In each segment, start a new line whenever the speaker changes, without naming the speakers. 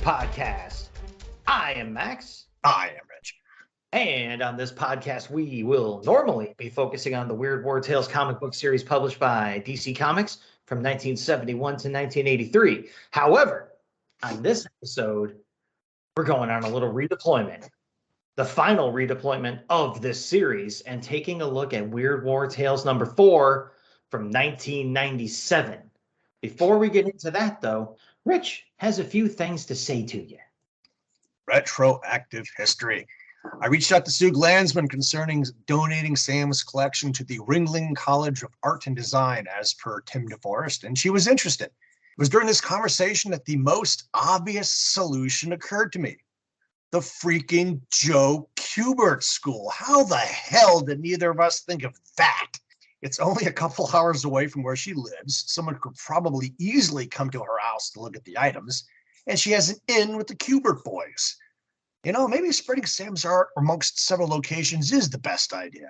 podcast. I am Max.
I am Rich.
And on this podcast, we will normally be focusing on the Weird War Tales comic book series published by DC Comics from 1971 to 1983. However, on this episode, we're going on a little redeployment, the final redeployment of this series, and taking a look at Weird War Tales number 4 from 1997. Before we get into that, though, Rich has a few things to say to you.
Retroactive history. I reached out to Sue Glansman concerning donating Sam's collection to the Ringling College of Art and Design, as per Tim DeForest, and she was interested. It was during this conversation that the most obvious solution occurred to me. The freaking Joe Kubert School. How the hell did neither of us think of that? It's only a couple hours away from where she lives. Someone could probably easily come to her house to look at the items, and she has an in with the Kubert boys. You know, maybe spreading Sam's art amongst several locations is the best idea.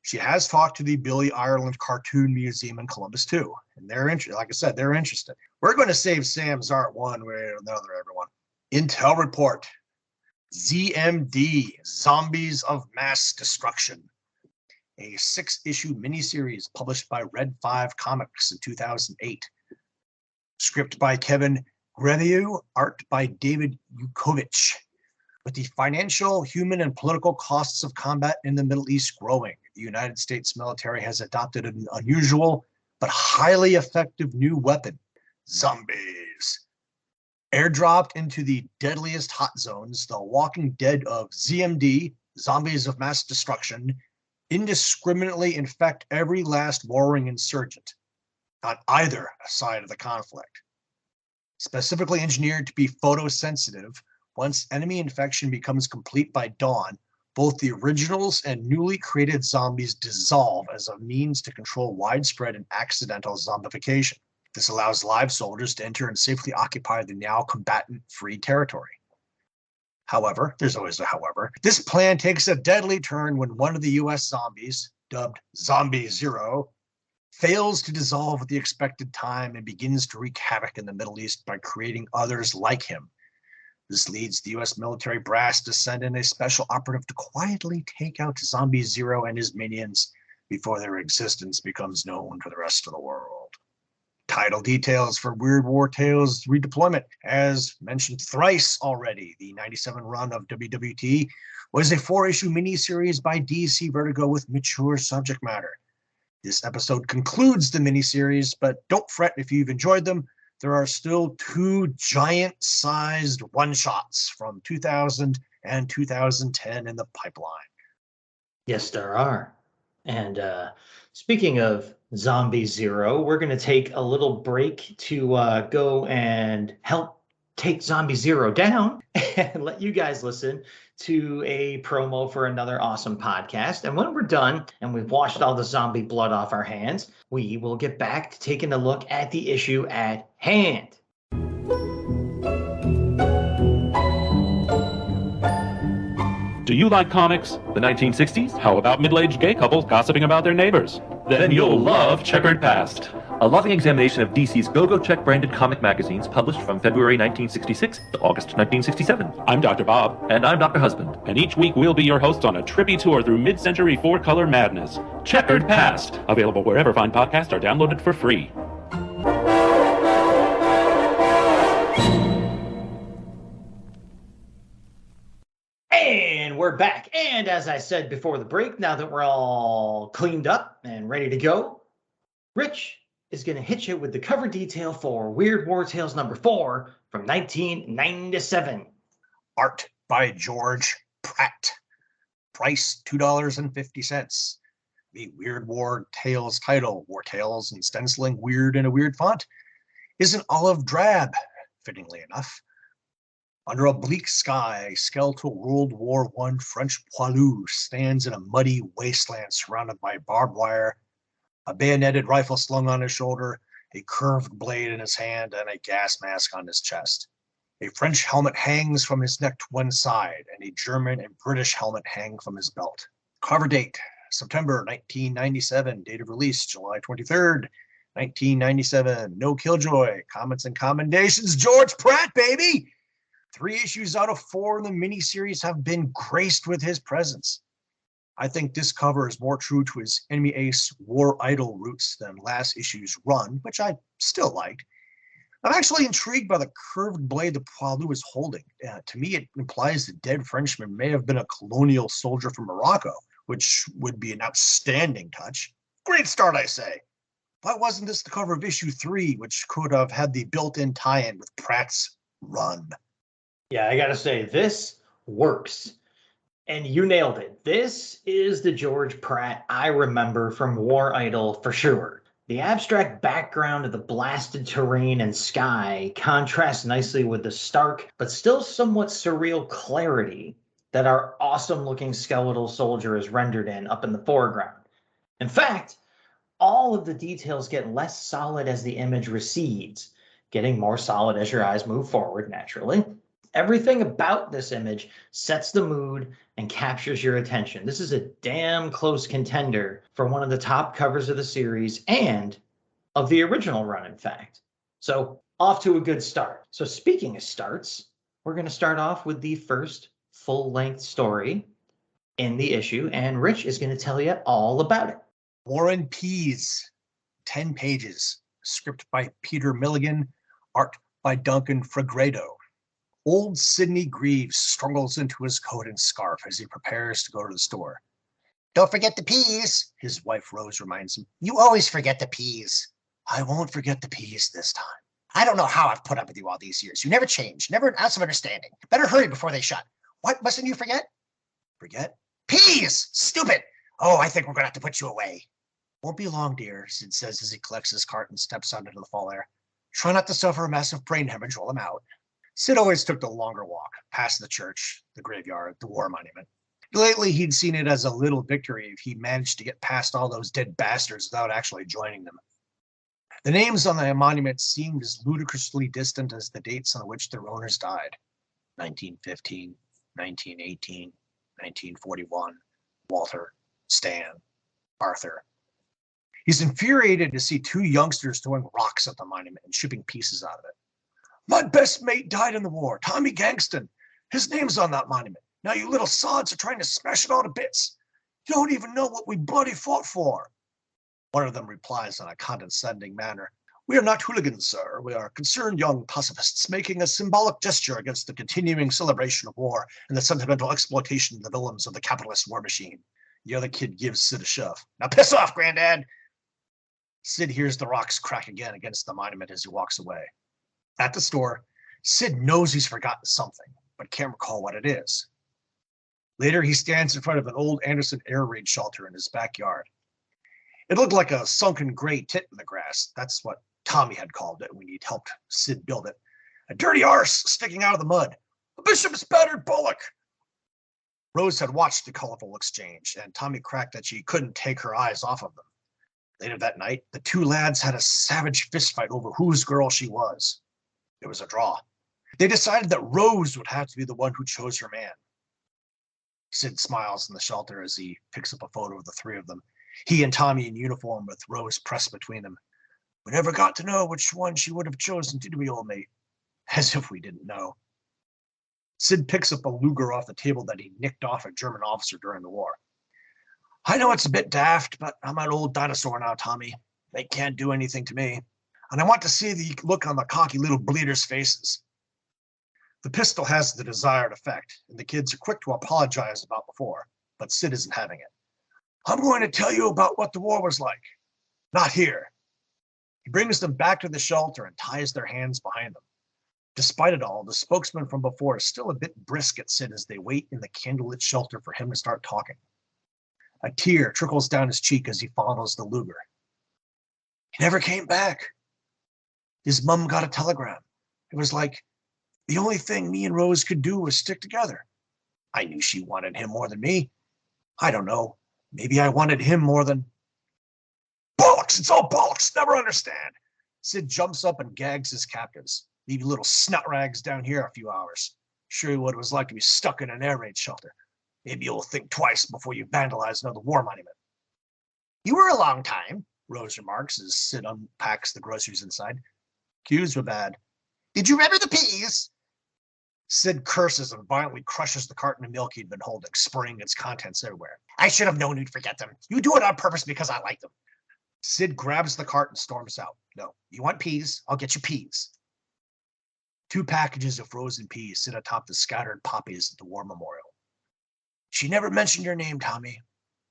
She has talked to the Billy Ireland Cartoon Museum in Columbus, too. And they're interested. Like I said, they're interested. We're going to save Sam's art one way or another, everyone. Intel report. ZMD, Zombies of Mass Destruction. A 6-issue miniseries published by Red 5 Comics in 2008. Script by Kevin Grevioux, art by David Yukovich. With the financial, human, and political costs of combat in the Middle East growing, the United States military has adopted an unusual but highly effective new weapon, zombies. Airdropped into the deadliest hot zones, the Walking Dead of ZMD, Zombies of Mass Destruction, indiscriminately infect every last warring insurgent on either side of the conflict. Specifically engineered to be photosensitive, once enemy infection becomes complete by dawn, both the originals and newly created zombies dissolve as a means to control widespread and accidental zombification. This allows live soldiers to enter and safely occupy the now combatant-free territory. However, there's always a however, this plan takes a deadly turn when one of the U.S. zombies, dubbed Zombie Zero, fails to dissolve at the expected time and begins to wreak havoc in the Middle East by creating others like him. This leads the U.S. military brass to send in a special operative to quietly take out Zombie Zero and his minions before their existence becomes known to the rest of the world. Title details for Weird War Tales redeployment. As mentioned thrice already, the 97 run of WWT was a 4-issue miniseries by DC Vertigo with mature subject matter. This episode concludes the miniseries, but don't fret if you've enjoyed them. There are still 2 giant-sized one-shots from 2000 and 2010 in the pipeline.
Yes, there are. And speaking of Zombie Zero, we're going to take a little break to go and help take Zombie Zero down and let you guys listen to a promo for another awesome podcast. And when we're done and we've washed all the zombie blood off our hands, we will get back to taking a look at the issue at hand.
Do you like comics? The 1960s? How about middle-aged gay couples gossiping about their neighbors? Then you'll love Checkered Past, a loving examination of DC's Go-Go Check branded comic magazines published from February 1966 to August 1967. I'm Dr. Bob. And I'm Dr. Husband. And each week we'll be your hosts on a trippy tour through mid-century four-color madness. Checkered Past, available wherever fine podcasts are downloaded for free.
And we're back. And as I said before the break, now that we're all cleaned up and ready to go, Rich is going to hit you with the cover detail for Weird War Tales number 4 from 1997.
Art by George Pratt. Price $2.50. The Weird War Tales title, War Tales and stenciling weird in a weird font, is an olive drab, fittingly enough. Under a bleak sky, a skeletal World War I French poilu stands in a muddy wasteland surrounded by barbed wire, a bayoneted rifle slung on his shoulder, a curved blade in his hand, and a gas mask on his chest. A French helmet hangs from his neck to one side, and a German and British helmet hang from his belt. Cover date, September 1997. Date of release, July 23rd, 1997. No Killjoy. Comments and commendations, George Pratt, baby! 3 issues out of 4 in the miniseries have been graced with his presence. I think this cover is more true to his enemy ace War Idol roots than last issue's run, which I still liked. I'm actually intrigued by the curved blade that Poilu is holding. To me, it implies the dead Frenchman may have been a colonial soldier from Morocco, which would be an outstanding touch. Great start, I say. Why wasn't this the cover of issue 3, which could have had the built-in tie-in with Pratt's run?
Yeah, I gotta say, this works. And you nailed it. This is the George Pratt I remember from War Idol for sure. The abstract background of the blasted terrain and sky contrasts nicely with the stark, but still somewhat surreal clarity that our awesome-looking skeletal soldier is rendered in up in the foreground. In fact, all of the details get less solid as the image recedes, getting more solid as your eyes move forward naturally. Everything about this image sets the mood and captures your attention. This is a damn close contender for one of the top covers of the series and of the original run, in fact. So off to a good start. So speaking of starts, we're going to start off with the first full-length story in the issue, and Rich is going to tell you all about it.
War and Peas, 10 pages, script by Peter Milligan, art by Duncan Fregredo. Old Sidney Greaves struggles into his coat and scarf as he prepares to go to the store.
Don't forget the peas,
His wife Rose reminds him.
you always forget the peas.
I won't forget the peas this time.
I don't know how I've put up with you all these years. You never change, never an ounce of understanding. Better hurry before they shut. What mustn't you forget?
Forget?
Peas! Stupid! Oh, I think we're gonna have to put you away.
Won't be long, dear, Sid says as he collects his cart and steps out into the fall air. Try not to suffer a massive brain hemorrhage while I'm out. Sid always took the longer walk, past the church, the graveyard, the war monument. Lately, he'd seen it as a little victory if he managed to get past all those dead bastards without actually joining them. The names on the monument seemed as ludicrously distant as the dates on which their owners died. 1915, 1918, 1941, Walter, Stan, Arthur. He's infuriated to see 2 youngsters throwing rocks at the monument and chipping pieces out of it. My best mate died in the war, Tommy Gangston. His name's on that monument. Now you little sods are trying to smash it all to bits. You don't even know what we bloody fought for. One of them replies in a condescending manner. We are not hooligans, sir. We are concerned young pacifists making a symbolic gesture against the continuing celebration of war and the sentimental exploitation of the villains of the capitalist war machine. The other kid gives Sid a shove. Now piss off, Granddad. Sid hears the rocks crack again against the monument as he walks away. At the store, Sid knows he's forgotten something, but can't recall what it is. Later, he stands in front of an old Anderson air raid shelter in his backyard. It looked like a sunken gray tit in the grass. That's what Tommy had called it when he'd helped Sid build it. A dirty arse sticking out of the mud. A bishop's battered bullock. Rose had watched the colorful exchange, and Tommy cracked that she couldn't take her eyes off of them. Later that night, the 2 lads had a savage fistfight over whose girl she was. It was a draw. They decided that Rose would have to be the one who chose her man. Sid smiles in the shelter as he picks up a photo of the 3 of them. He and Tommy in uniform with Rose pressed between them. We never got to know which one she would have chosen, did we, old mate? As if we didn't know. Sid picks up a Luger off the table that he nicked off a German officer during the war. I know it's a bit daft, but I'm an old dinosaur now, Tommy. They can't do anything to me. And I want to see the look on the cocky little bleeders' faces. The pistol has the desired effect, and the kids are quick to apologize about before, but Sid isn't having it. I'm going to tell you about what the war was like. Not here. He brings them back to the shelter and ties their hands behind them. Despite it all, the spokesman from before is still a bit brisk at Sid as they wait in the candlelit shelter for him to start talking. A tear trickles down his cheek as he follows the Luger. He never came back. His mum got a telegram. It was like the only thing me and Rose could do was stick together. I knew she wanted him more than me. I don't know. Maybe I wanted him more than... Bollocks! It's all bollocks! Never understand! Sid jumps up and gags his captives. Leave you little snot rags down here a few hours. Show you what it was like to be stuck in an air raid shelter. Maybe you'll think twice before you vandalize another war monument.
You were a long time,
Rose remarks as Sid unpacks the groceries inside. Cues were bad.
Did you remember the peas?
Sid curses and violently crushes the carton of milk he'd been holding, spraying its contents everywhere.
I should have known you'd forget them. You do it on purpose because I like them.
Sid grabs the cart and storms out. No, you want peas? I'll get you peas. 2 packages of frozen peas sit atop the scattered poppies at the war memorial. She never mentioned your name, Tommy.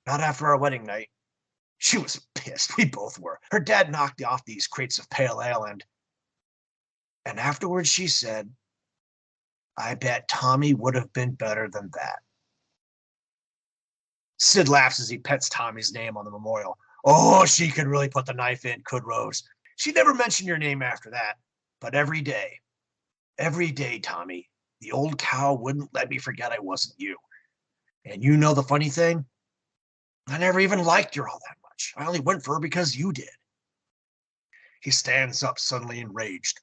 Not after our wedding night. She was pissed. We both were. Her dad knocked off these crates of pale ale and afterwards she said, I bet Tommy would have been better than that. Sid laughs as he pets Tommy's name on the memorial. Oh, she could really put the knife in, could Rose. She never mentioned your name after that. But every day, Tommy, the old cow wouldn't let me forget I wasn't you. And you know the funny thing? I never even liked her all that much. I only went for her because you did. He stands up suddenly enraged.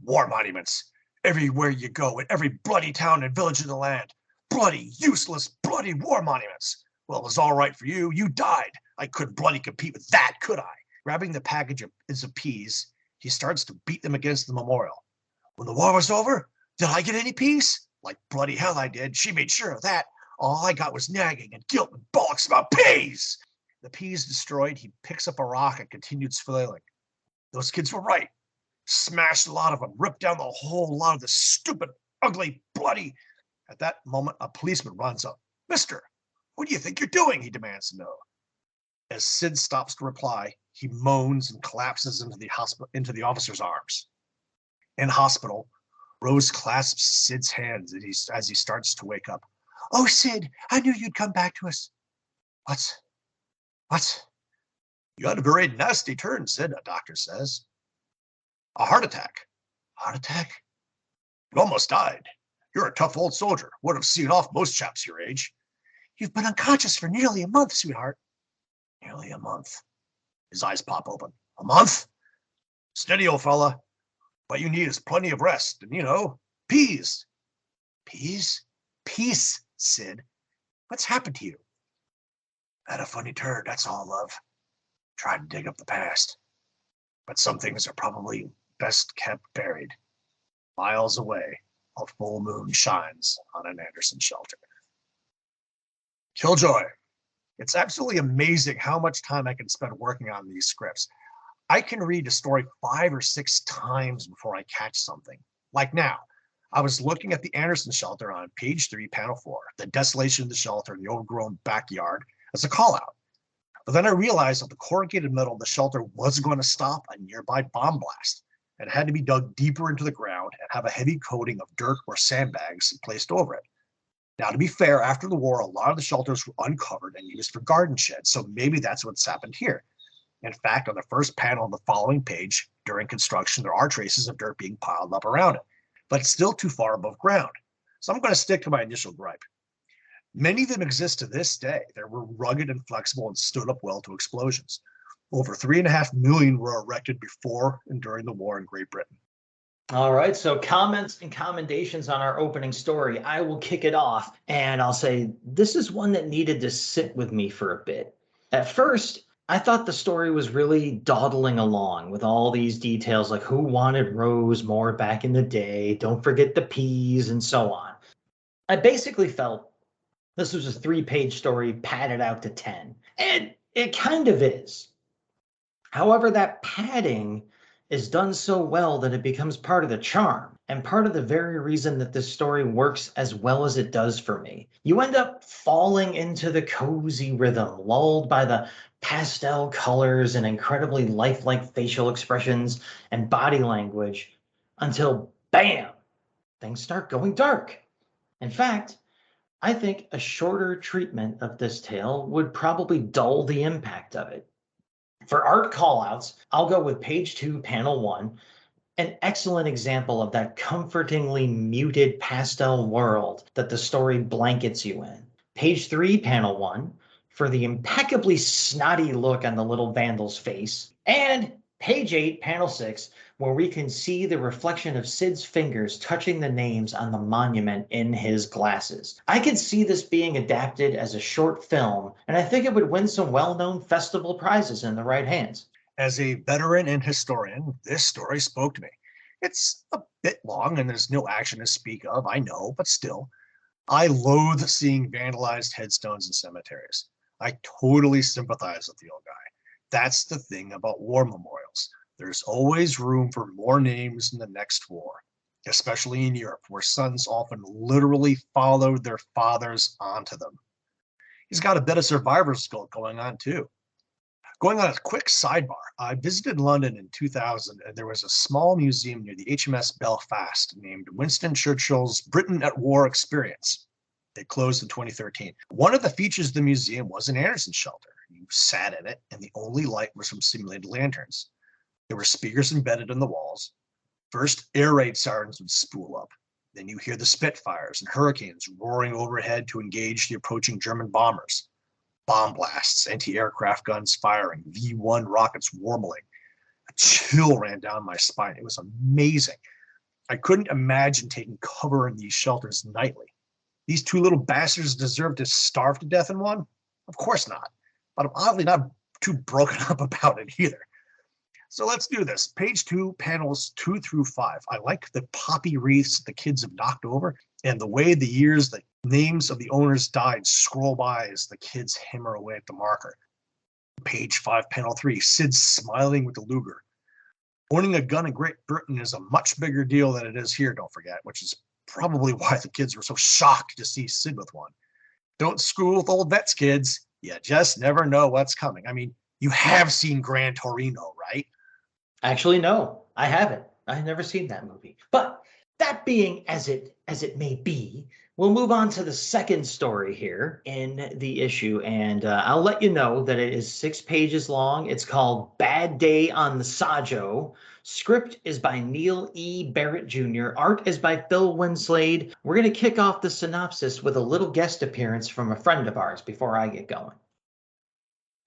War monuments. Everywhere you go, in every bloody town and village in the land. Bloody, useless, bloody war monuments. Well, it was all right for you. You died. I couldn't bloody compete with that, could I? Grabbing the package of peas, he starts to beat them against the memorial. When the war was over, did I get any peace? Like bloody hell I did. She made sure of that. All I got was nagging and guilt and bollocks about peas. The peas destroyed, he picks up a rock and continues flailing. Those kids were right. Smashed a lot of them, ripped down the whole lot of the stupid, ugly, bloody. At that moment, a policeman runs up. Mister, what do you think you're doing? He demands to know. As Sid stops to reply, he moans and collapses into the officer's arms. In hospital, Rose clasps Sid's hands as he starts to wake up. Oh, Sid, I knew you'd come back to us. What? You had a very nasty turn, Sid, a doctor says. A heart attack. Heart attack? You almost died. You're a tough old soldier. Would have seen off most chaps your age. You've been unconscious for nearly a month, sweetheart. Nearly a month. His eyes pop open. A month? Steady, old fella. What you need is plenty of rest and, peas. Peas? Peace, Sid. What's happened to you? Had a funny turn, that's all, love. Tried to dig up the past. But some things are probably best kept buried. Miles away, a full moon shines on an Anderson shelter. Killjoy. It's absolutely amazing how much time I can spend working on these scripts. I can read a story 5 or 6 times before I catch something. Like now, I was looking at the Anderson shelter on page 3, panel 4, the desolation of the shelter and the overgrown backyard as a call out. But then I realized that the corrugated metal of the shelter wasn't going to stop a nearby bomb blast. It had to be dug deeper into the ground and have a heavy coating of dirt or sandbags placed over it. Now, to be fair, after the war, a lot of the shelters were uncovered and used for garden sheds, so maybe that's what's happened here. In fact, on the first panel of the following page, during construction, there are traces of dirt being piled up around it, but it's still too far above ground. So I'm going to stick to my initial gripe. Many of them exist to this day. They were rugged and flexible and stood up well to explosions. Over 3.5 million were erected before and during the war in Great Britain.
All right, so comments and commendations on our opening story. I will kick it off, and I'll say this is one that needed to sit with me for a bit. At first, I thought the story was really dawdling along with all these details like who wanted Rose more back in the day, don't forget the peas, and so on. I basically felt this was a 3-page story padded out to 10, and it kind of is. However, that padding is done so well that it becomes part of the charm and part of the very reason that this story works as well as it does for me. You end up falling into the cozy rhythm, lulled by the pastel colors and incredibly lifelike facial expressions and body language until, bam, things start going dark. In fact, I think a shorter treatment of this tale would probably dull the impact of it. For art callouts, I'll go with page 2, panel 1, an excellent example of that comfortingly muted pastel world that the story blankets you in. Page 3, panel 1, for the impeccably snotty look on the little vandal's face. And page 8, panel 6, where we can see the reflection of Sid's fingers touching the names on the monument in his glasses. I could see this being adapted as a short film, and I think it would win some well-known festival prizes in the right hands.
As a veteran and historian, this story spoke to me. It's a bit long and there's no action to speak of, I know, but still. I loathe seeing vandalized headstones in cemeteries. I totally sympathize with the old guy. That's the thing about war memorials. There's always room for more names in the next war, especially in Europe, where sons often literally followed their fathers onto them. He's got a bit of survivor's guilt going on too. Going on a quick sidebar, I visited London in 2000 and there was a small museum near the HMS Belfast named Winston Churchill's Britain at War Experience. It closed in 2013. One of the features of the museum was an Anderson shelter. You sat in it and the only light was from simulated lanterns. There were speakers embedded in the walls. First, air raid sirens would spool up. Then you hear the Spitfires and Hurricanes roaring overhead to engage the approaching German bombers. Bomb blasts, anti-aircraft guns firing, V-1 rockets warbling. A chill ran down my spine. It was amazing. I couldn't imagine taking cover in these shelters nightly. These two little bastards deserve to starve to death in one? Of course not. But I'm oddly not too broken up about it either. So let's do this. Page 2, panels 2 through 5. I like the poppy wreaths the kids have knocked over and the way the years the names of the owners died scroll by as the kids hammer away at the marker. Page 5, panel 3, Sid's smiling with the Luger. Owning a gun in Great Britain is a much bigger deal than it is here, don't forget, which is probably why the kids were so shocked to see Sid with one. Don't screw with old vets, kids. You just never know what's coming. I mean, you have seen Gran Torino, right?
Actually, no, I haven't. I've never seen that movie. But that being as it may be, we'll move on to the second story here in the issue, and I'll let you know that it is 6 pages long. It's called Bad Day on the Sajo. Script is by Neil E. Barrett Jr. Art is by Phil Winslade. We're going to kick off the synopsis with a little guest appearance from a friend of ours before I get going.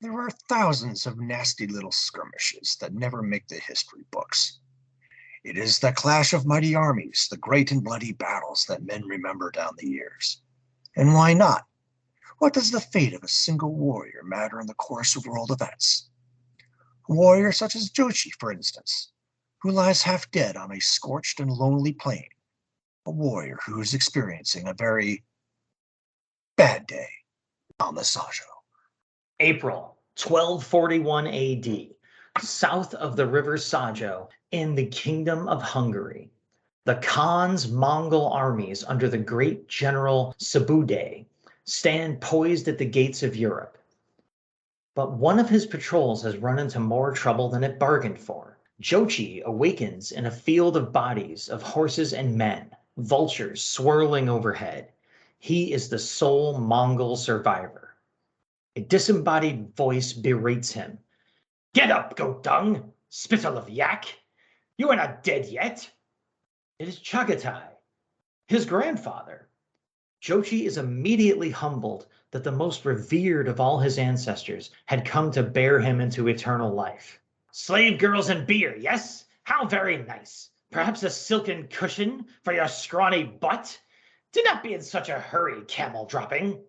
There are thousands of nasty little skirmishes that never make the history books. It is the clash of mighty armies, the great and bloody battles that men remember down the years. And why not? What does the fate of a single warrior matter in the course of world events? A warrior such as Jochi, for instance, who lies half dead on a scorched and lonely plain. A warrior who is experiencing a very bad day on the Sajo.
April 1241 AD, south of the river Sajo in the Kingdom of Hungary. The Khan's Mongol armies under the great general Subude stand poised at the gates of Europe. But one of his patrols has run into more trouble than it bargained for. Jochi awakens in a field of bodies of horses and men, vultures swirling overhead. He is the sole Mongol survivor. A disembodied voice berates him. Get up, goat dung, spittle of yak. You are not dead yet. It is Chagatai, his grandfather. Jochi is immediately humbled that the most revered of all his ancestors had come to bear him into eternal life. Slave girls and beer, yes? How very nice. Perhaps a silken cushion for your scrawny butt? Do not be in such a hurry, camel dropping.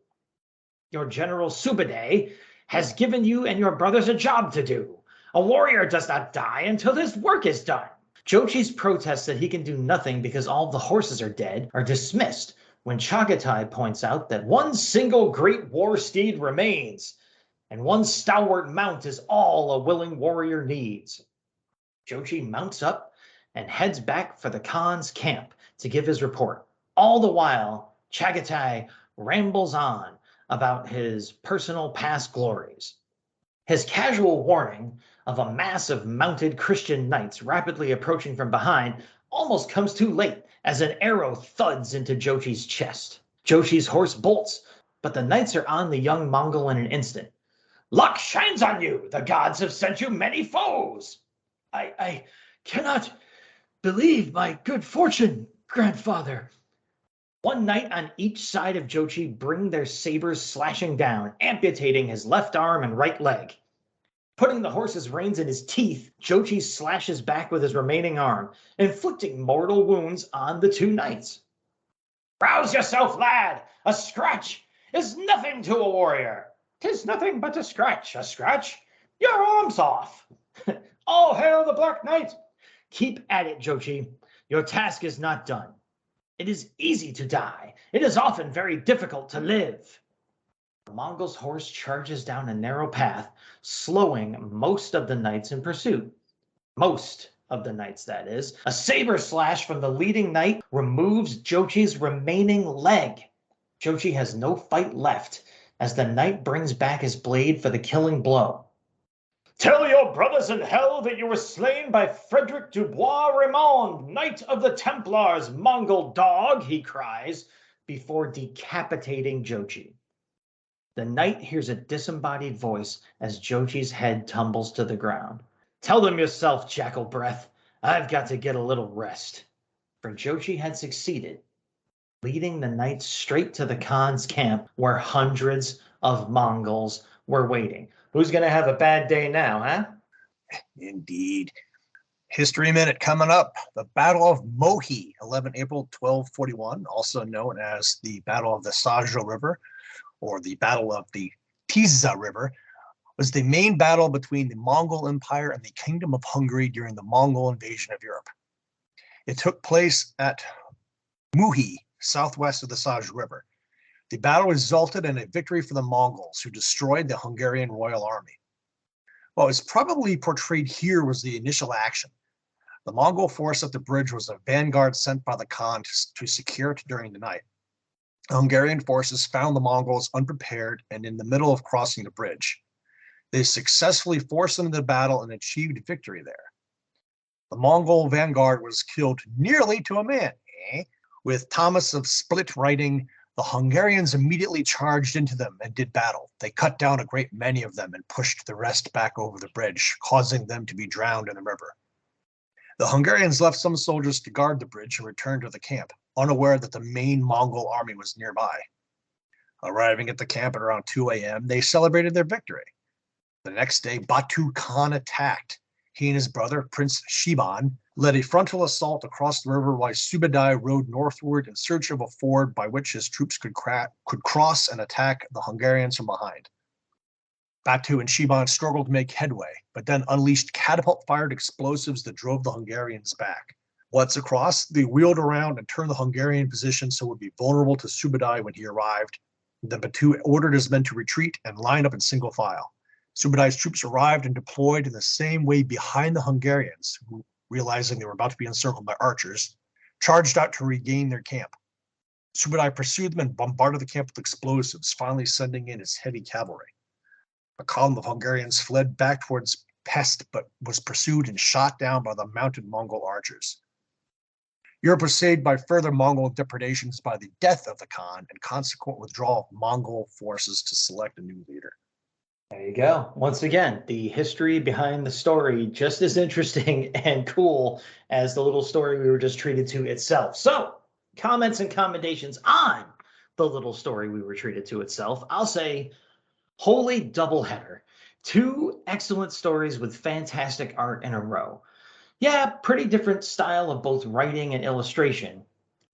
Your General Subade has given you and your brothers a job to do. A warrior does not die until his work is done. Jochi's protests that he can do nothing because all the horses are dead are dismissed when Chagatai points out that one single great war steed remains, and one stalwart mount is all a willing warrior needs. Jochi mounts up and heads back for the Khan's camp to give his report. All the while, Chagatai rambles on about his personal past glories. His casual warning of a mass of mounted Christian knights rapidly approaching from behind almost comes too late as an arrow thuds into Jochi's chest. Jochi's horse bolts, but the knights are on the young Mongol in an instant. Luck shines on you! The gods have sent you many foes! I cannot believe my good fortune, grandfather. One knight on each side of Jochi bring their sabers slashing down, amputating his left arm and right leg. Putting the horse's reins in his teeth, Jochi slashes back with his remaining arm, inflicting mortal wounds on the two knights. Rouse yourself, lad! A scratch is nothing to a warrior. 'Tis nothing but a scratch. A scratch? Your arm's off. All hail the Black Knight! Keep at it, Jochi. Your task is not done. It is easy to die. It is often very difficult to live. The Mongol's horse charges down a narrow path, slowing most of the knights in pursuit. Most of the knights, that is. A saber slash from the leading knight removes Jochi's remaining leg. Jochi has no fight left as the knight brings back his blade for the killing blow. Tell your brothers in hell that you were slain by Frederick Dubois Raymond, Knight of the Templars, Mongol dog, he cries, before decapitating Jochi. The knight hears a disembodied voice as Jochi's head tumbles to the ground. Tell them yourself, Jackal Breath. I've got to get a little rest. For Jochi had succeeded, leading the knight straight to the Khan's camp where hundreds of Mongols were waiting. Who's going to have a bad day now, huh?
Indeed. History Minute coming up. The Battle of Mohi, 11 April 1241, also known as the Battle of the Sajra River or the Battle of the Tisza River, was the main battle between the Mongol Empire and the Kingdom of Hungary during the Mongol invasion of Europe. It took place at Mohi, southwest of the Sajra River. The battle resulted in a victory for the Mongols, who destroyed the Hungarian royal army. What was probably portrayed here was the initial action. The Mongol force at the bridge was a vanguard sent by the Khan to secure it during the night. The Hungarian forces found the Mongols unprepared and in the middle of crossing the bridge. They successfully forced them into battle and achieved victory there. The Mongol vanguard was killed nearly to a man, with Thomas of Split writing, "The Hungarians immediately charged into them and did battle. They cut down a great many of them and pushed the rest back over the bridge, causing them to be drowned in the river. The Hungarians left some soldiers to guard the bridge and returned to the camp, unaware that the main Mongol army was nearby. Arriving at the camp at around 2 a.m., they celebrated their victory. The next day, Batu Khan attacked. He and his brother, Prince Shiban, led a frontal assault across the river while Subadai rode northward in search of a ford by which his troops could cross and attack the Hungarians from behind. Batu and Shiban struggled to make headway, but then unleashed catapult-fired explosives that drove the Hungarians back. Once across, they wheeled around and turned the Hungarian position so it would be vulnerable to Subadai when he arrived. Then Batu ordered his men to retreat and line up in single file. Subadai's troops arrived and deployed in the same way behind the Hungarians, who, realizing they were about to be encircled by archers, charged out to regain their camp. Subadai pursued them and bombarded the camp with explosives, finally sending in his heavy cavalry. A column of Hungarians fled back towards Pest, but was pursued and shot down by the mounted Mongol archers. Europe was saved by further Mongol depredations by the death of the Khan and consequent withdrawal of Mongol forces to select a new leader.
There you go. Once again, the history behind the story just as interesting and cool as the little story we were just treated to itself. So, comments and commendations on the little story we were treated to itself. I'll say, holy doubleheader. 2 excellent stories with fantastic art in a row. Yeah, pretty different style of both writing and illustration,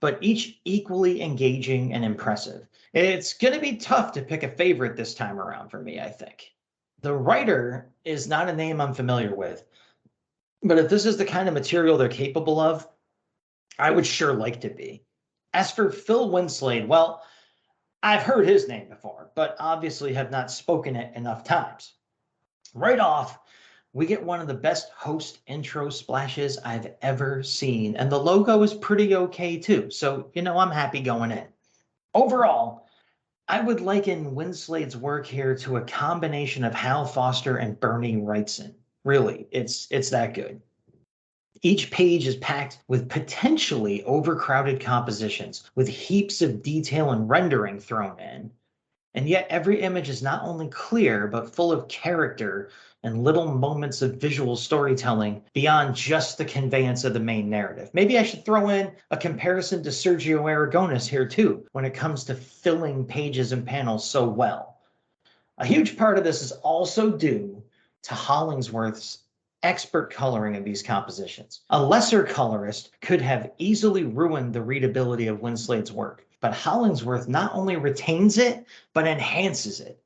but each equally engaging and impressive. It's going to be tough to pick a favorite this time around for me, I think. The writer is not a name I'm familiar with, but if this is the kind of material they're capable of, I would sure like to be. As for Phil Winslade, well, I've heard his name before, but obviously have not spoken it enough times. Right off, we get one of the best host intro splashes I've ever seen, and the logo is pretty okay too, so I'm happy going in. Overall, I would liken Winslade's work here to a combination of Hal Foster and Bernie Wrightson. Really, it's that good. Each page is packed with potentially overcrowded compositions, with heaps of detail and rendering thrown in. And yet every image is not only clear, but full of character and little moments of visual storytelling beyond just the conveyance of the main narrative. Maybe I should throw in a comparison to Sergio Aragonés here too, when it comes to filling pages and panels so well. A huge part of this is also due to Hollingsworth's expert coloring of these compositions. A lesser colorist could have easily ruined the readability of Winslade's work, but Hollingsworth not only retains it, but enhances it.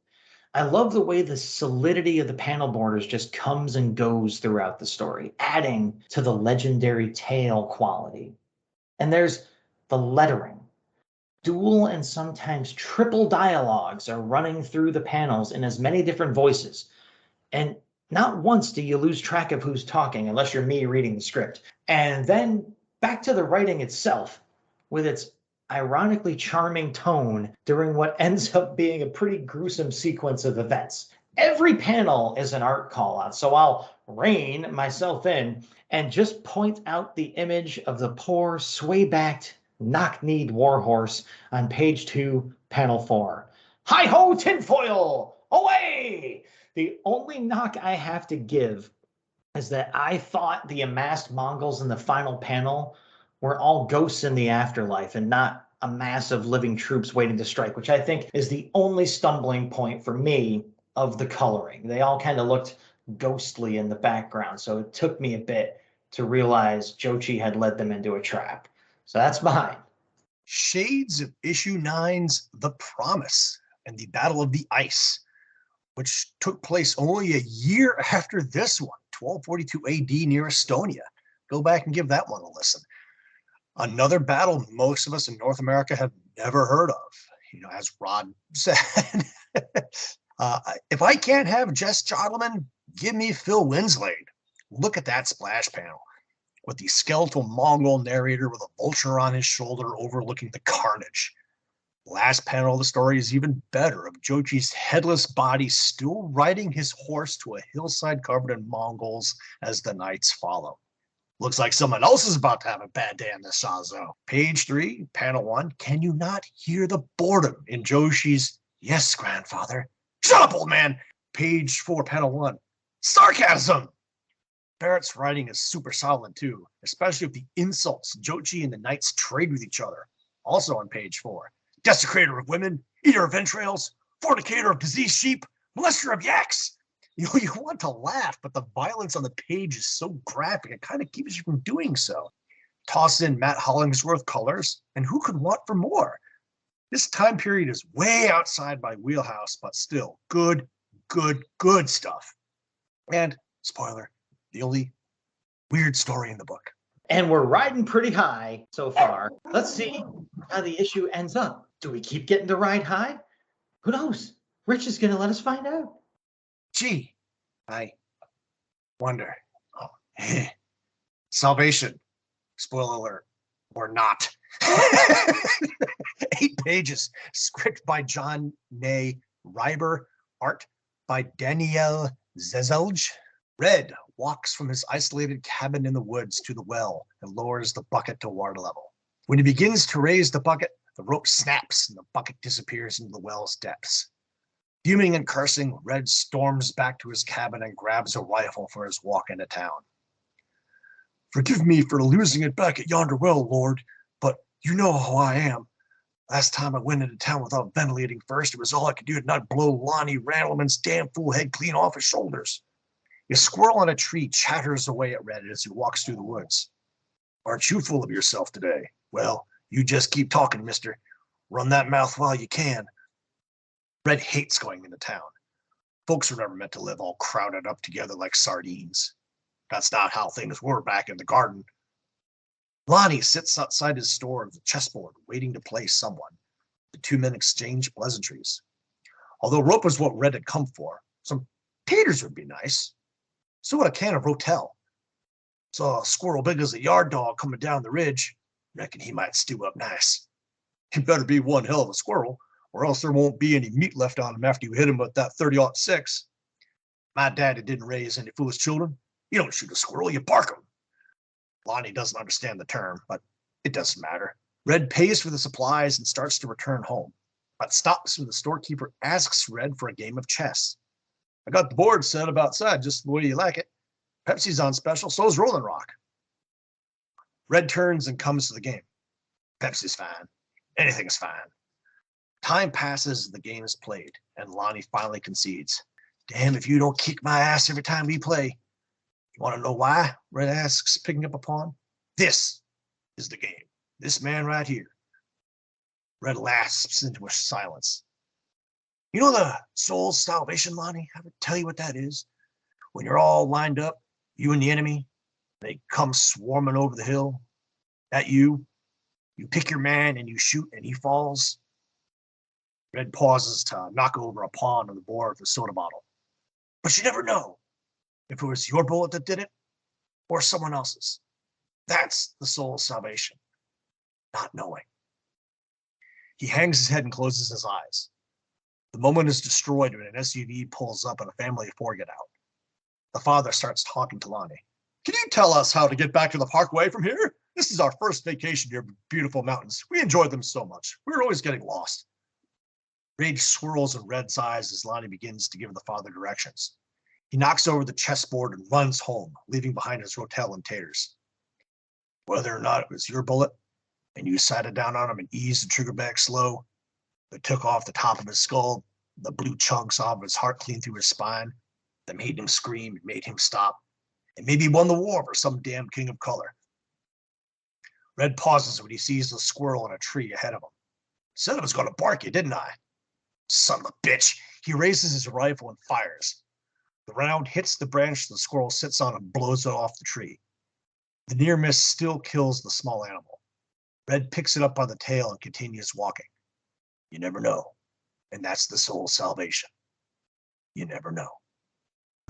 I love the way the solidity of the panel borders just comes and goes throughout the story, adding to the legendary tale quality. And there's the lettering. Dual and sometimes triple dialogues are running through the panels in as many different voices. And not once do you lose track of who's talking, unless you're me reading the script. And then back to the writing itself, with its ironically charming tone during what ends up being a pretty gruesome sequence of events. Every panel is an art call out, so I'll rein myself in and just point out the image of the poor, sway-backed, knock-kneed warhorse on page 2, panel 4. Hi-ho, tinfoil! Away! The only knock I have to give is that I thought the amassed Mongols in the final panel were all ghosts in the afterlife and not a mass of living troops waiting to strike, which I think is the only stumbling point for me of the coloring. They all kind of looked ghostly in the background, so it took me a bit to realize Jochi had led them into a trap. So that's mine.
Shades of issue 9's The Promise and the Battle of the Ice, which took place only a year after this one, 1242 AD near Estonia. Go back and give that one a listen. Another battle most of us in North America have never heard of. As Rod said, if I can't have Jess Jodleman, give me Phil Winslade. Look at that splash panel with the skeletal Mongol narrator with a vulture on his shoulder overlooking the carnage. Last panel of the story is even better, of Jochi's headless body still riding his horse to a hillside covered in Mongols as the nights follow. Looks like someone else is about to have a bad day on the Sazo. Page 3, panel 1. Can you not hear the boredom in Joshi's "Yes, grandfather"? Shut up, old man! Page 4, panel 1. Sarcasm! Barrett's writing is super solid too, especially with the insults Jochi and the knights trade with each other. Also on page 4. Desecrator of women, eater of entrails, fornicator of diseased sheep, molester of yaks. You want to laugh, but the violence on the page is so graphic, it kind of keeps you from doing so. Toss in Matt Hollingsworth colors, and who could want for more? This time period is way outside my wheelhouse, but still good stuff. And, spoiler, the only weird story in the book.
And we're riding pretty high so far. Let's see how the issue ends up. Do we keep getting to ride high? Who knows? Rich is going to let us find out.
Gee, I wonder. Salvation, spoiler alert, or not. 8 pages, script by John Ney Reiber, art by Daniel Zezelj. Red walks from his isolated cabin in the woods to the well and lowers the bucket to water level. When he begins to raise the bucket, the rope snaps and the bucket disappears into the well's depths. Fuming and cursing, Red storms back to his cabin and grabs a rifle for his walk into town. Forgive me for losing it back at yonder well, Lord, but you know how I am. Last time I went into town without ventilating first, it was all I could do to not blow Lonnie Randleman's damn fool head clean off his shoulders. A squirrel on a tree chatters away at Red as he walks through the woods. Aren't you full of yourself today? Well, you just keep talking, mister. Run that mouth while you can. Red hates going into town. Folks were never meant to live all crowded up together like sardines. That's not how things were back in the garden. Lonnie sits outside his store with a chessboard, waiting to play someone. The 2 men exchange pleasantries. Although rope was what Red had come for, some taters would be nice. So would a can of Rotel. Saw a squirrel big as a yard dog coming down the ridge. Reckon he might stew up nice. He better be one hell of a squirrel, or else there won't be any meat left on him after you hit him with that 30-06. My daddy didn't raise any foolish children. You don't shoot a squirrel, you bark them. Lonnie doesn't understand the term, but it doesn't matter. Red pays for the supplies and starts to return home, but stops when the storekeeper asks Red for a game of chess. I got the board set up outside just the way you like it. Pepsi's on special, so's Rolling Rock. Red turns and comes to the game. Pepsi's fine. Anything's fine. Time passes, the game is played, and Lonnie finally concedes. Damn if you don't kick my ass every time we play. You want to know why? Red asks, picking up a pawn. This is the game. This man right here. Red lapses into a silence. You know the soul's salvation, Lonnie? I would tell you what that is. When you're all lined up, you and the enemy, they come swarming over the hill at you. You pick your man and you shoot and he falls. Red pauses to knock over a pawn on the board of the soda bottle. But you never know if it was your bullet that did it or someone else's. That's the soul's salvation, not knowing. He hangs his head and closes his eyes. The moment is destroyed when an SUV pulls up and a family of four get out. The father starts talking to Lonnie. Can you tell us how to get back to the parkway from here? This is our first vacation near beautiful mountains. We enjoyed them so much. We were always getting lost. Rage swirls in Red's eyes as Lonnie begins to give the father directions. He knocks over the chessboard and runs home, leaving behind his rotel and taters. Whether or not it was your bullet, and you sighted down on him and eased the trigger back slow, that took off the top of his skull, the blue chunks off of his heart clean through his spine, that made him scream and made him stop, and maybe he won the war for some damn king of color. Red pauses when he sees the squirrel in a tree ahead of him. Said I was going to bark you, didn't I? Son of a bitch. He raises his rifle and fires. The round hits the branch the squirrel sits on and blows it off the tree. The near miss still kills the small animal. Red picks it up by the tail and continues walking. You never know. And that's the soul's salvation. You never know.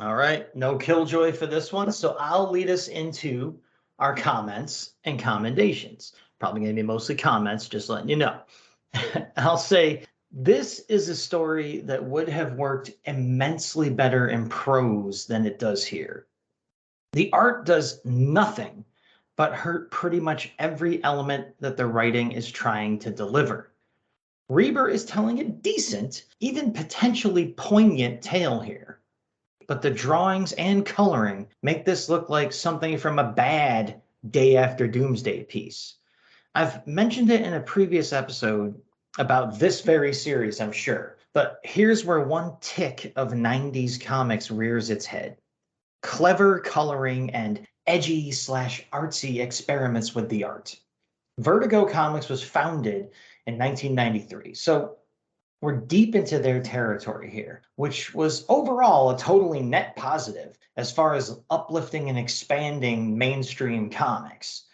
All right, no killjoy for this one. So I'll lead us into our comments and commendations. Probably going to be mostly comments, just letting you know. I'll say this is a story that would have worked immensely better in prose than it does here. The art does nothing but hurt pretty much every element that the writing is trying to deliver. Reber is telling a decent, even potentially poignant tale here. But the drawings and coloring make this look like something from a bad Day After Doomsday piece. I've mentioned it in a previous episode about this very series, I'm sure, but here's where one tick of 90s comics rears its head. Clever coloring and edgy/artsy experiments with the art. Vertigo Comics was founded in 1993, so we're deep into their territory here, which was overall a totally net positive as far as uplifting and expanding mainstream comics.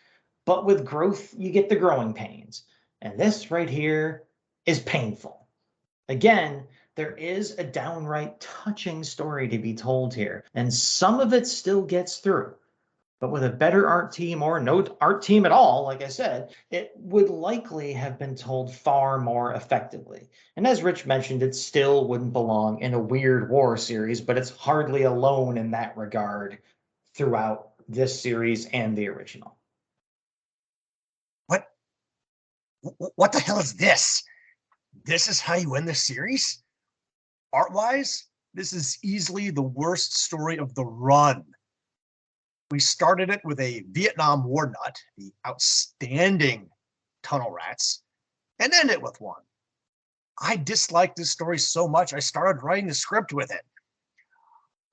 But with growth, you get the growing pains. And this right here is painful. Again, there is a downright touching story to be told here, and some of it still gets through. But with a better art team or no art team at all, like I said, it would likely have been told far more effectively. And as Rich mentioned, it still wouldn't belong in a Weird War series, but it's hardly alone in that regard throughout this series and the original.
What the hell is this? This is how you end the series? Art-wise, this is easily the worst story of the run. We started it with a Vietnam War nut, the outstanding Tunnel Rats, and ended it with one. I disliked this story so much, I started writing the script with it.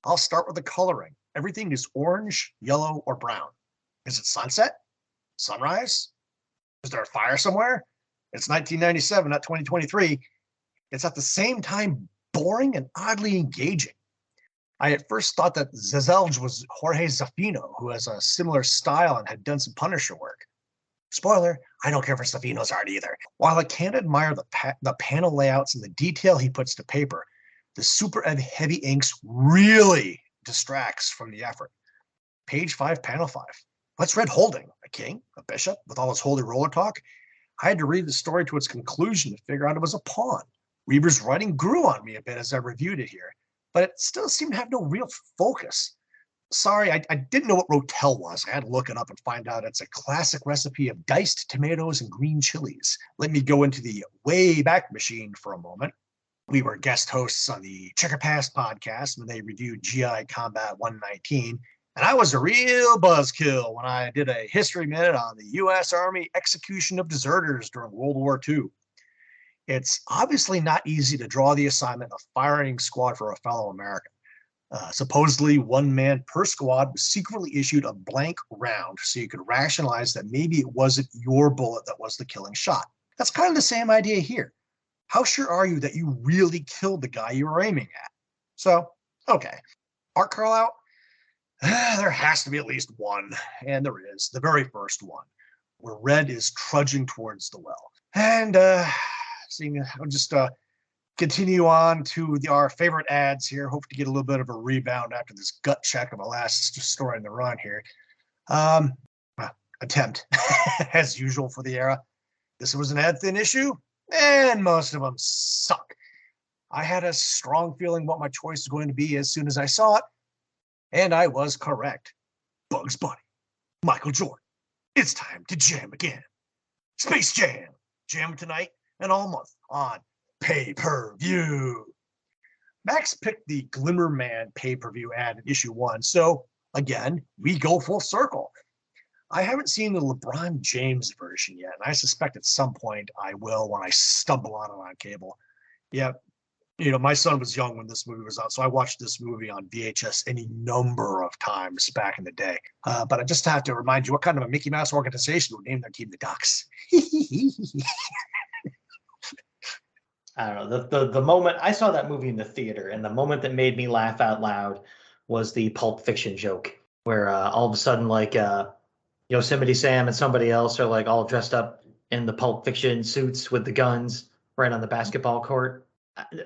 I'll start with the coloring. Everything is orange, yellow, or brown. Is it sunset? Sunrise? Is there a fire somewhere? It's 1997, not 2023. It's at the same time boring and oddly engaging. I at first thought that Zezelj was Jorge Zafino, who has a similar style and had done some Punisher work. Spoiler, I don't care for Zafino's art either. While I can't admire the panel layouts and the detail he puts to paper, the super heavy inks really distracts from the effort. Page 5, panel 5. What's Red holding? A king? A bishop? With all his holy roller talk? I had to read the story to its conclusion to figure out it was a pawn. Reber's writing grew on me a bit as I reviewed it here, but it still seemed to have no real focus. Sorry, I didn't know what rotel was. I had to look it up and find out it's a classic recipe of diced tomatoes and green chilies. Let me go into the way back machine for a moment. We were guest hosts on the Checker Pass podcast when they reviewed GI Combat 119, and I was a real buzzkill when I did a history minute on the U.S. Army execution of deserters during World War II. It's obviously not easy to draw the assignment of firing squad for a fellow American. Supposedly, one man per squad was secretly issued a blank round so you could rationalize that maybe it wasn't your bullet that was the killing shot. That's kind of the same idea here. How sure are you that you really killed the guy you were aiming at? So, okay. Art call out? There has to be at least one, and there is, the very first one, where Red is trudging towards the well. And I'll just continue on to our favorite ads here. Hope to get a little bit of a rebound after this gut check of a last story in the run here. Attempt, as usual for the era. This was an ad-thin issue, and most of them suck. I had a strong feeling what my choice was going to be as soon as I saw it, and I was correct. Bugs Bunny, Michael Jordan. It's time to jam again. Space Jam. Jam tonight and all month on pay-per-view. Max picked the Glimmer Man pay-per-view ad in issue 1, so again, we go full circle. I haven't seen the LeBron James version yet, and I suspect at some point I will when I stumble on it on cable. Yeah, my son was young when this movie was out, so I watched this movie on VHS any number of times back in the day. But I just have to remind you, what kind of a Mickey Mouse organization would name their team the Ducks?
I don't know. The moment I saw that movie in the theater, and the moment that made me laugh out loud was the Pulp Fiction joke, where all of a sudden, like Yosemite Sam and somebody else are like all dressed up in the Pulp Fiction suits with the guns right on the basketball court.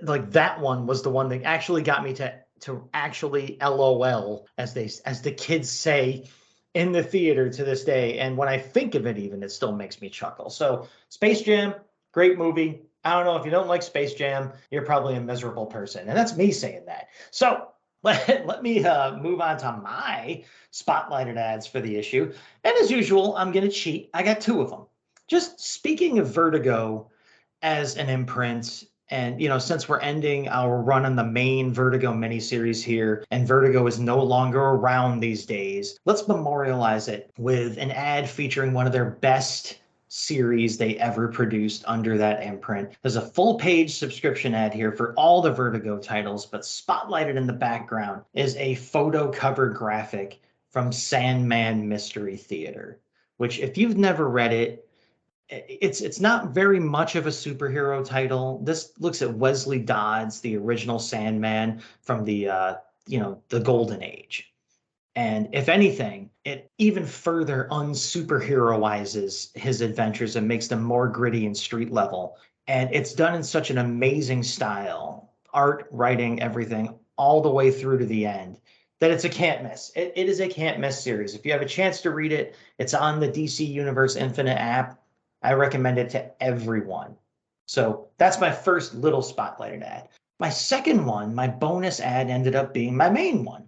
Like that one was the one that actually got me to actually LOL, as the kids say in the theater to this day. And when I think of it, even it still makes me chuckle. So Space Jam, great movie. I don't know, if you don't like Space Jam, you're probably a miserable person. And that's me saying that. So let me move on to my spotlighted ads for the issue. And as usual, I'm going to cheat. I got 2 of them. Just speaking of Vertigo as an imprint, and since we're ending our run on the main Vertigo miniseries here, and Vertigo is no longer around these days, let's memorialize it with an ad featuring one of their best series they ever produced under that imprint. There's a full-page subscription ad here for all the Vertigo titles, but spotlighted in the background is a photo cover graphic from Sandman Mystery Theater, which, if you've never read it, it's not very much of a superhero title. This looks at Wesley Dodds, the original Sandman from the the Golden Age. And if anything, it even further unsuperheroizes his adventures and makes them more gritty and street level. And it's done in such an amazing style, art, writing, everything, all the way through to the end, that it's a can't miss. It is a can't miss series. If you have a chance to read it, it's on the DC Universe Infinite app. I recommend it to everyone. So that's my first little spotlighted ad. My second one, my bonus ad, ended up being my main one.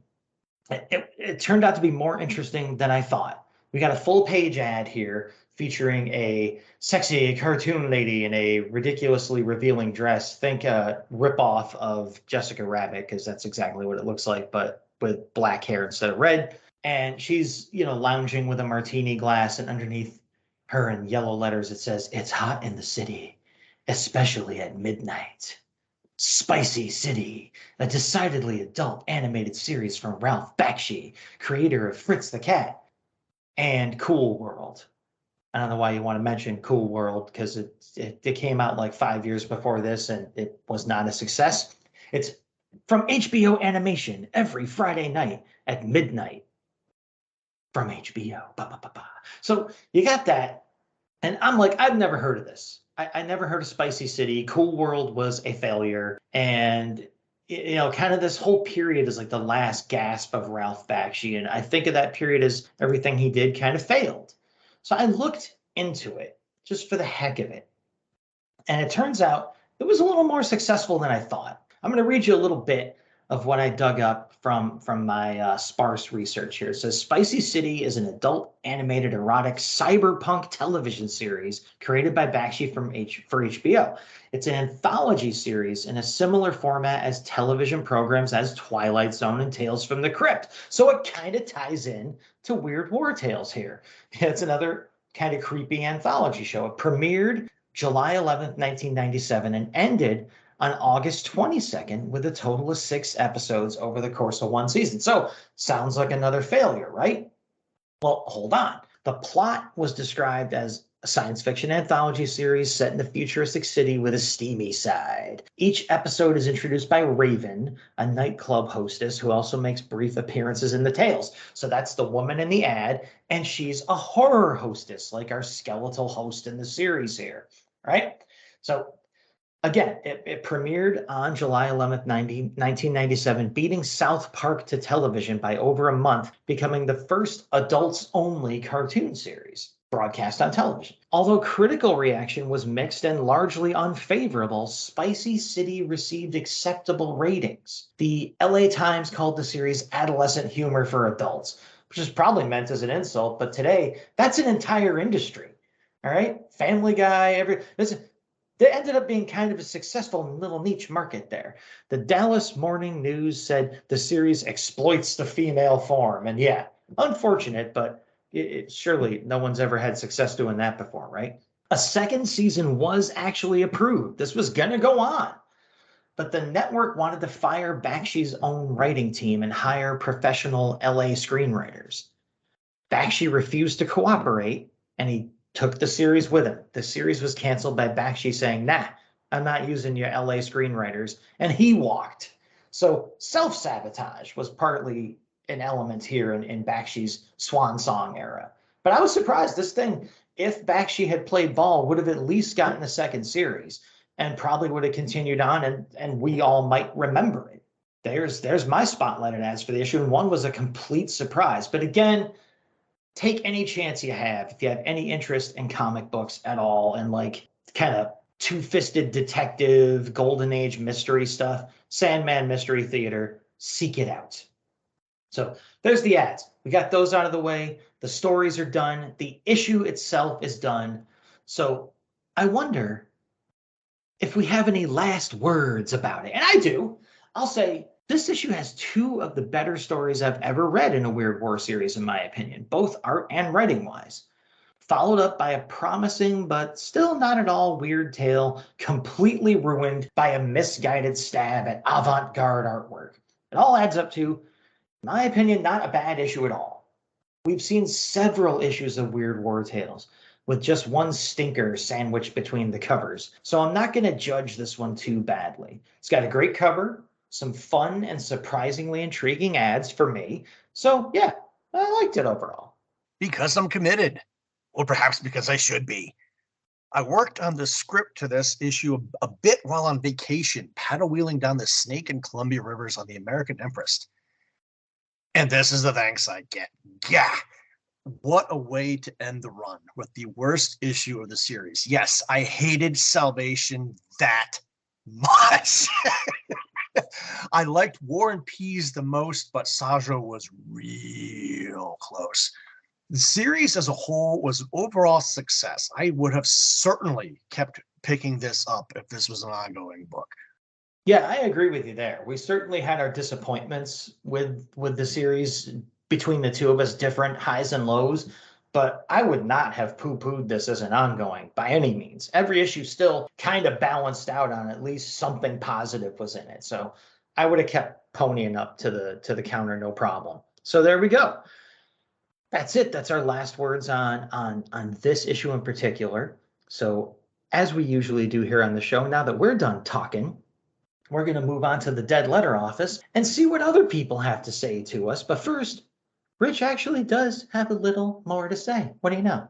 It turned out to be more interesting than I thought. We got a full-page ad here featuring a sexy cartoon lady in a ridiculously revealing dress. Think a ripoff of Jessica Rabbit, because that's exactly what it looks like, but with black hair instead of red. And she's, lounging with a martini glass, and underneath her in yellow letters it says, "It's hot in the city, especially at midnight." Spicy City, a decidedly adult animated series from Ralph Bakshi, creator of Fritz the Cat, and Cool World. I don't know why you want to mention Cool World, because it came out like 5 years before this, and it was not a success. It's from HBO Animation every Friday night at midnight from HBO. So you got that, and I'm like, I've never heard of this. I never heard of Spicy City. Cool World was a failure. And, kind of this whole period is like the last gasp of Ralph Bakshi. And I think of that period as everything he did kind of failed. So I looked into it just for the heck of it. And it turns out it was a little more successful than I thought. I'm going to read you a little bit of what I dug up from my sparse research here. It says Spicy City is an adult animated erotic cyberpunk television series created by Bakshi for HBO. It's an anthology series in a similar format as television programs as Twilight Zone and Tales from the Crypt. So it kind of ties in to Weird War Tales here. It's another kind of creepy anthology show. It premiered July 11th, 1997 and ended on August 22nd with a total of 6 episodes over the course of 1 season. So sounds like another failure, right? Well, hold on. The plot was described as a science fiction anthology series set in a futuristic city with a steamy side. Each episode is introduced by Raven, a nightclub hostess who also makes brief appearances in the tales. So that's the woman in the ad, and she's a horror hostess, like our skeletal host in the series here, right? So again, it premiered on July 11th, 1997, beating South Park to television by over a month, becoming the first adults-only cartoon series broadcast on television. Although critical reaction was mixed and largely unfavorable, Spicy City received acceptable ratings. The LA Times called the series adolescent humor for adults, which is probably meant as an insult, but today, that's an entire industry. All right? Family Guy, there ended up being kind of a successful little niche market there. The Dallas Morning News said the series exploits the female form. And yeah, unfortunate, but surely no one's ever had success doing that before, right? A second season was actually approved. This was going to go on. But the network wanted to fire Bakshi's own writing team and hire professional LA screenwriters. Bakshi refused to cooperate, and he took the series with him. The series was canceled by Bakshi saying, nah, I'm not using your LA screenwriters. And he walked. So self-sabotage was partly an element here in Bakshi's swan song era. But I was surprised this thing, if Bakshi had played ball, would have at least gotten a second series and probably would have continued on, and we all might remember it. There's my spotlighted ads for the issue, and one was a complete surprise. But again, take any chance you have if you have any interest in comic books at all and like kind of two-fisted detective, golden age mystery stuff, Sandman Mystery Theater, seek it out. So there's the ads. We got those out of the way. The stories are done. The issue itself is done. So I wonder if we have any last words about it. And I do. I'll say this issue has two of the better stories I've ever read in a Weird War series, in my opinion, both art and writing wise. Followed up by a promising but still not at all weird tale, completely ruined by a misguided stab at avant-garde artwork. It all adds up to, in my opinion, not a bad issue at all. We've seen several issues of Weird War tales with just one stinker sandwiched between the covers, so I'm not going to judge this one too badly. It's got a great cover, some fun and surprisingly intriguing ads for me. So yeah, I liked it overall.
Because I'm committed, or perhaps because I should be. I worked on the script to this issue a bit while on vacation, paddle wheeling down the Snake and Columbia rivers on the American Empress. And this is the thanks I get. Yeah. What a way to end the run with the worst issue of the series. Yes, I hated Salvation that much. I liked War and Peace the most, but Sajo was real close. The series as a whole was an overall success. I would have certainly kept picking this up if this was an ongoing book.
Yeah, I agree with you there. We certainly had our disappointments with the series, between the two of us, different highs and lows, but I would not have poo-pooed this as an ongoing by any means. Every issue still kind of balanced out on at least something positive was in it. So I would have kept ponying up to the counter, no problem. So there we go. That's it. That's our last words on this issue in particular. So as we usually do here on the show, now that we're done talking, we're going to move on to the Dead Letter Office and see what other people have to say to us. But first, Rich actually does have a little more to say. What do you know?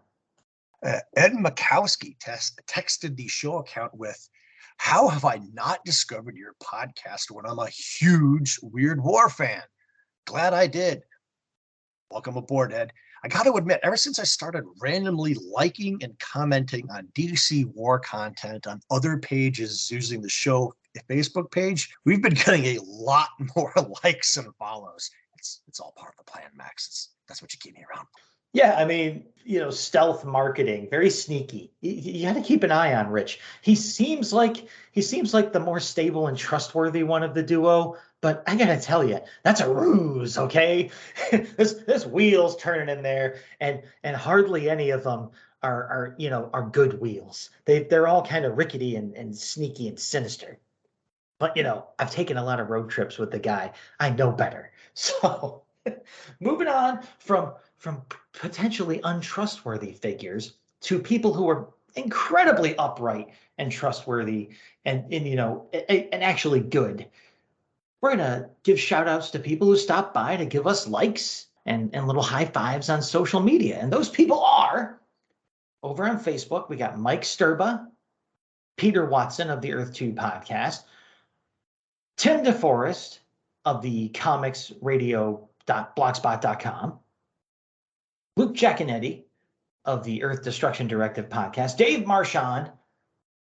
Ed Makowski texted the show account with, "How have I not discovered your podcast when I'm a huge Weird War fan? Glad I did." Welcome aboard, Ed. I got to admit, ever since I started randomly liking and commenting on DC war content on other pages using the show Facebook page, we've been getting a lot more likes and follows. It's all part of the plan, Max. That's what you keep me around.
Yeah, I mean, stealth marketing, very sneaky. You got to keep an eye on Rich. He seems like the more stable and trustworthy one of the duo, but I gotta tell you, that's a ruse, okay? There's wheels turning in there, and hardly any of them are good wheels. They're all kind of rickety and sneaky and sinister. But I've taken a lot of road trips with the guy. I know better. So moving on from potentially untrustworthy figures, to people who are incredibly upright and trustworthy and actually good. We're going to give shout outs to people who stop by to give us likes and little high fives on social media. And those people are over on Facebook. We got Mike Sturba, Peter Watson of the Earth 2 podcast, Tim DeForest of the comicsradio.blogspot.com, Luke Giaconetti of the Earth Destruction Directive podcast, Dave Marchand,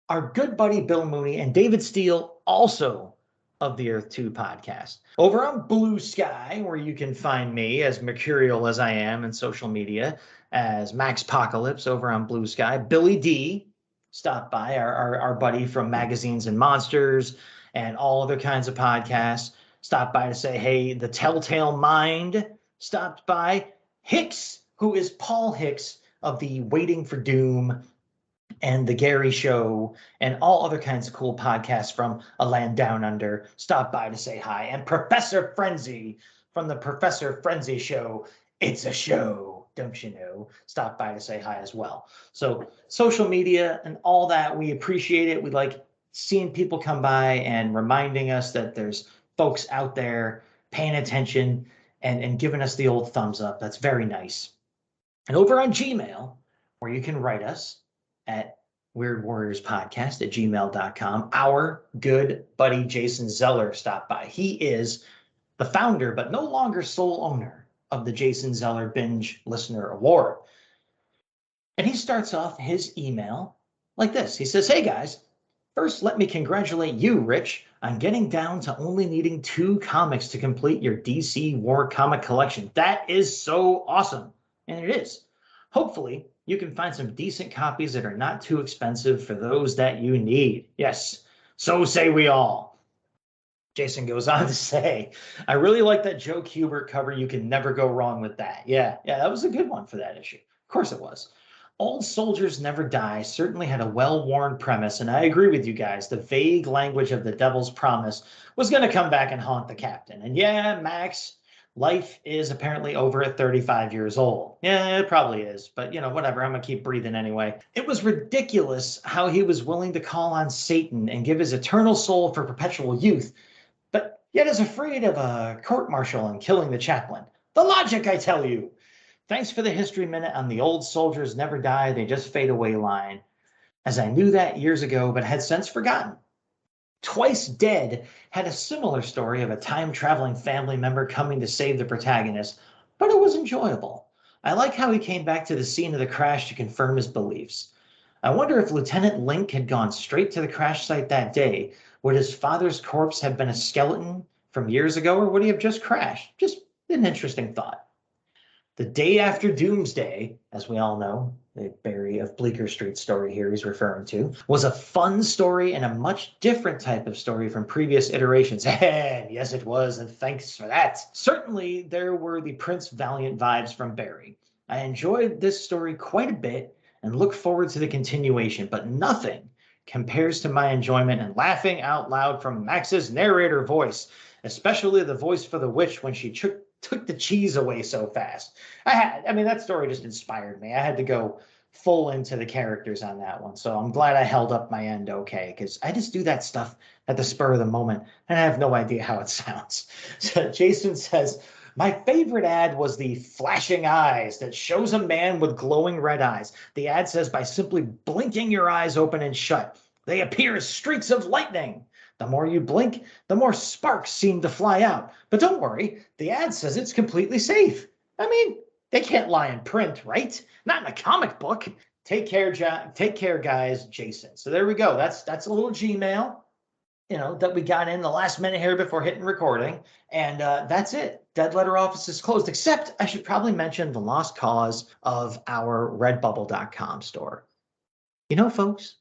our good buddy Bill Mooney, and David Steele, also of the Earth 2 podcast. Over on Bluesky, where you can find me, as mercurial as I am in social media, as Max Apocalypse over on Bluesky. Billy D stopped by, our buddy from Magazines and Monsters and all other kinds of podcasts, stopped by to say, hey, the Telltale Mind stopped by. Hicks, who is Paul Hicks of the Waiting for Doom and The Gary Show and all other kinds of cool podcasts from A Land Down Under, stopped by to say hi. And Professor Frenzy from the Professor Frenzy Show, It's a Show, don't you know, stopped by to say hi as well. So social media and all that, we appreciate it. We like seeing people come by and reminding us that there's folks out there paying attention and giving us the old thumbs up. That's very nice. And over on Gmail, where you can write us at weirdwarriorspodcast@gmail.com. Our good buddy Jason Zeller stopped by. He is the founder, but no longer sole owner of the Jason Zeller Binge Listener Award. And he starts off his email like this. He says, hey guys, first let me congratulate you, Rich, on getting down to only needing 2 comics to complete your DC War comic collection. That is so awesome. And it is. Hopefully, you can find some decent copies that are not too expensive for those that you need. Yes, so say we all. Jason goes on to say, I really like that Joe Kubert cover. You can never go wrong with that. Yeah, that was a good one for that issue. Of course it was. Old Soldiers Never Die certainly had a well-worn premise, and I agree with you guys. The vague language of the Devil's Promise was going to come back and haunt the captain. And yeah, Max, life is apparently over at 35 years old. Yeah, it probably is. But, whatever. I'm going to keep breathing anyway. It was ridiculous how he was willing to call on Satan and give his eternal soul for perpetual youth, but yet is afraid of a court-martial and killing the chaplain. The logic, I tell you. Thanks for the history minute on the Old Soldiers Never Die, They Just Fade Away line, as I knew that years ago but had since forgotten. Twice Dead had a similar story of a time-traveling family member coming to save the protagonist, but it was enjoyable. I like how he came back to the scene of the crash to confirm his beliefs. I wonder if Lieutenant Link had gone straight to the crash site that day. Would his father's corpse have been a skeleton from years ago, or would he have just crashed? Just an interesting thought. The day after Doomsday, as we all know, the Barry of Bleecker Street story here he's referring to, was a fun story and a much different type of story from previous iterations. And yes, it was, and thanks for that. Certainly, there were the Prince Valiant vibes from Barry. I enjoyed this story quite a bit and look forward to the continuation, but nothing compares to my enjoyment and laughing out loud from Max's narrator voice, especially the voice for the witch when she took the cheese away so fast. That story just inspired me. I had to go full into the characters on that one. So I'm glad I held up my end okay, because I just do that stuff at the spur of the moment, and I have no idea how it sounds. So Jason says, my favorite ad was the flashing eyes that shows a man with glowing red eyes. The ad says by simply blinking your eyes open and shut, they appear as streaks of lightning. The more you blink, the more sparks seem to fly out. But don't worry, the ad says it's completely safe. They can't lie in print, right? Not in a comic book. Take care, guys, Jason. So there we go. That's a little Gmail, that we got in the last minute here before hitting recording. And that's it. Dead Letter Office is closed, except I should probably mention the lost cause of our redbubble.com store. Folks,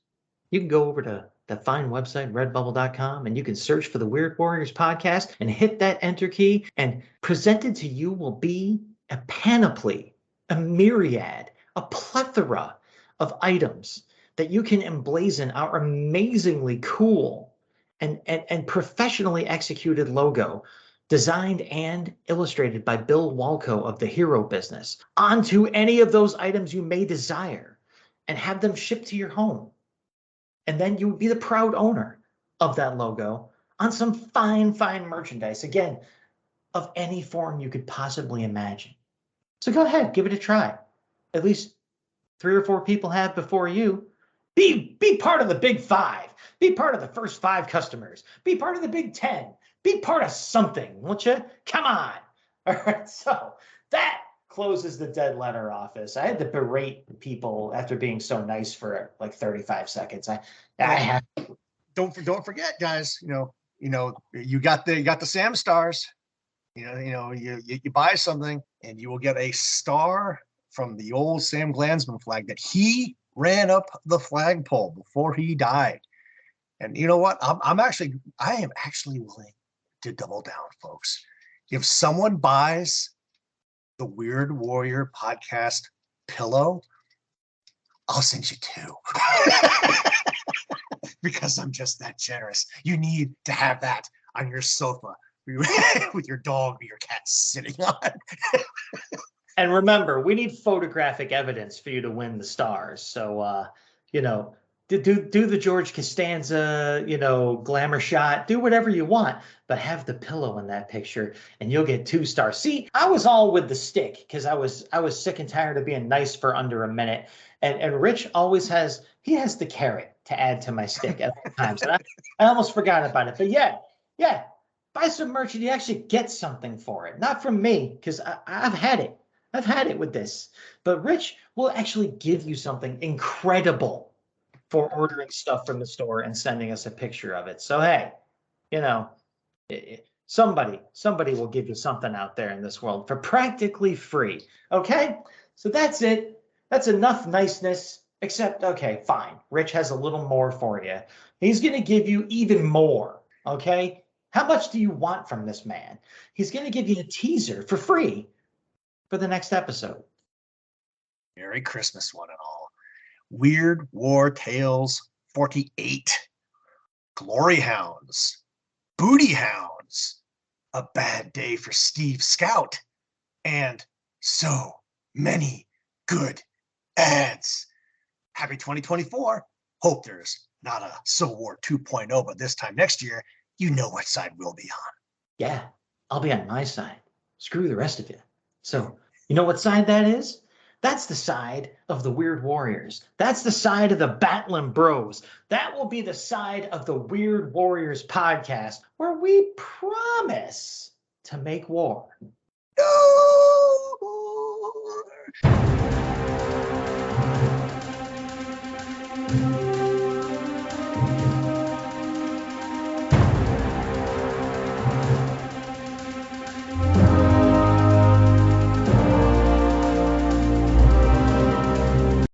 you can go over to that fine website, redbubble.com, and you can search for the Weird Warriors podcast and hit that enter key, and presented to you will be a panoply, a myriad, a plethora of items that you can emblazon our amazingly cool and professionally executed logo, designed and illustrated by Bill Walco of the Hero Business, onto any of those items you may desire. and have them shipped to your home. And then you would be the proud owner of that logo on some fine, fine merchandise. Again, of any form you could possibly imagine. So go ahead, give it a try. At least 3 or 4 people have before you. Be part of the big 5. Be part of the first 5 customers. Be part of the big 10. Be part of something, won't you? Come on. All right, so that closes the dead letter office. I had to berate people after being so nice for like 35 seconds. I have.
Don't forget, guys. You got the Sam stars. You buy something and you will get a star from the old Sam Glansman flag that he ran up the flagpole before he died. And you know what? I am actually willing to double down, folks. If someone buys the Weird Warrior podcast pillow, I'll send you 2. Because I'm just that generous. You need to have that on your sofa with your dog or your cat sitting on.
And remember, we need photographic evidence for you to win the stars. So, do the George Costanza, glamour shot. Do whatever you want, but have the pillow in that picture, and you'll get 2 stars. See, I was all with the stick because I was sick and tired of being nice for under a minute. And Rich always has the carrot to add to my stick at all times. And I almost forgot about it. But yeah, buy some merch and you actually get something for it. Not from me, because I've had it. I've had it with this. But Rich will actually give you something incredible for ordering stuff from the store and sending us a picture of it. So, hey, somebody will give you something out there in this world for practically free. Okay? So that's it. That's enough niceness. Except, okay, fine. Rich has a little more for you. He's going to give you even more. Okay? How much do you want from this man? He's going to give you a teaser for free for the next episode.
Merry Christmas, one and all. Weird War Tales 48. Glory Hounds. Booty Hounds. A Bad Day for Steve Scout. And so many good ads. Happy 2024. Hope there's not a Civil War 2.0, but this time next year, you know what side we'll be on.
Yeah, I'll be on my side. Screw the rest of you. So, you know what side that is? That's the side of the Weird Warriors. That's the side of the Battling Bros. That will be the side of the Weird Warriors podcast where we promise to make war